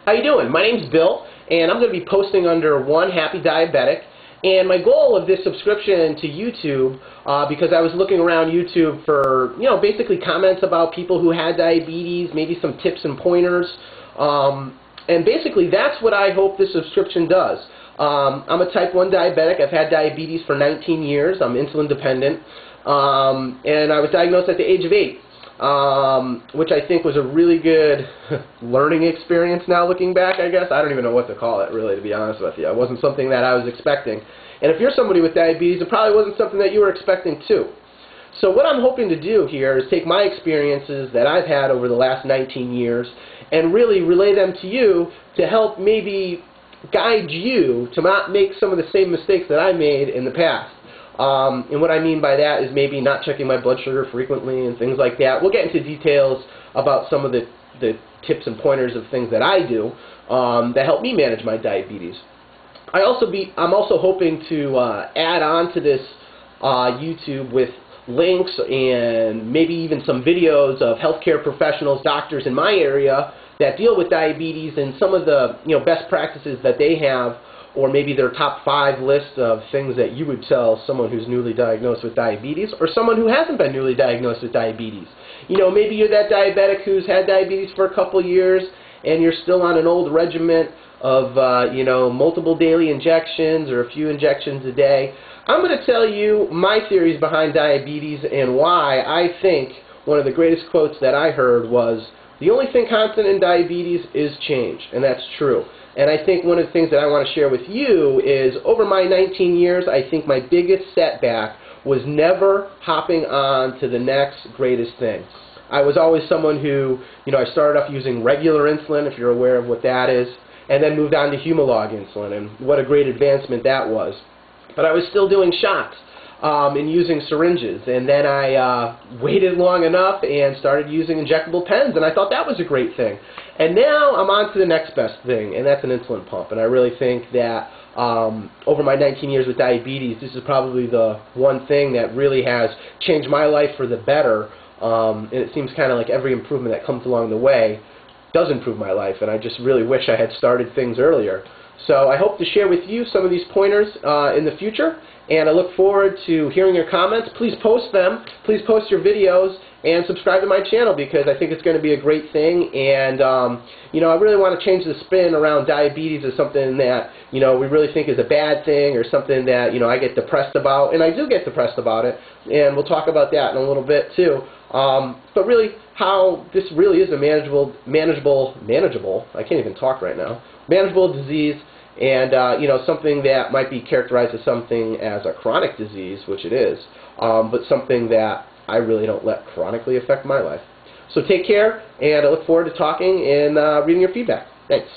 How you doing? My name's Bill, and I'm going to be posting under One Happy Diabetic. And my goal of this subscription to YouTube, because I was looking around YouTube for, basically comments about people who had diabetes, maybe some tips and pointers, and basically that's what I hope this subscription does. I'm a type 1 diabetic. I've had diabetes for 19 years. I'm insulin dependent, and I was diagnosed at the age of 8. Which I think was a really good learning experience now looking back, I guess. I don't even know what to call it, really, to be honest with you. It wasn't something that I was expecting. And if you're somebody with diabetes, it probably wasn't something that you were expecting too. So what I'm hoping to do here is take my experiences that I've had over the last 19 years and really relay them to you to help maybe guide you to not make some of the same mistakes that I made in the past. And what I mean by that is maybe not checking my blood sugar frequently and things like that. We'll get into details about some of the tips and pointers of things that I do that help me manage my diabetes. I'm also hoping to add on to this YouTube with links and maybe even some videos of healthcare professionals, doctors in my area that deal with diabetes and some of the best practices that they have, or maybe their top 5 list of things that you would tell someone who's newly diagnosed with diabetes or someone who hasn't been newly diagnosed with diabetes. Maybe you're that diabetic who's had diabetes for a couple years and you're still on an old regimen of multiple daily injections or a few injections a day. I'm going to tell you my theories behind diabetes and why I think one of the greatest quotes that I heard was, "The only thing constant in diabetes is change," and that's true. And I think one of the things that I want to share with you is over my 19 years, I think my biggest setback was never hopping on to the next greatest thing. I was always someone who, I started off using regular insulin, if you're aware of what that is, and then moved on to Humalog insulin, and what a great advancement that was. But I was still doing shots and using syringes, and then I waited long enough and started using injectable pens, and I thought that was a great thing. And now I'm on to the next best thing, and that's an insulin pump. And I really think that over my 19 years with diabetes, this is probably the one thing that really has changed my life for the better, and it seems kind of like every improvement that comes along the way does improve my life, and I just really wish I had started things earlier. So I hope to share with you some of these pointers in the future, and I look forward to hearing your comments. Please post them. Please post your videos and subscribe to my channel because I think it's going to be a great thing. And I really want to change the spin around diabetes as something that we really think is a bad thing or something that I get depressed about, and I do get depressed about it. And we'll talk about that in a little bit too. But really, how this really is a manageable. I can't even talk right now. Manageable disease. And something that might be characterized as something as a chronic disease, which it is, but something that I really don't let chronically affect my life. So take care, and I look forward to talking and reading your feedback. Thanks.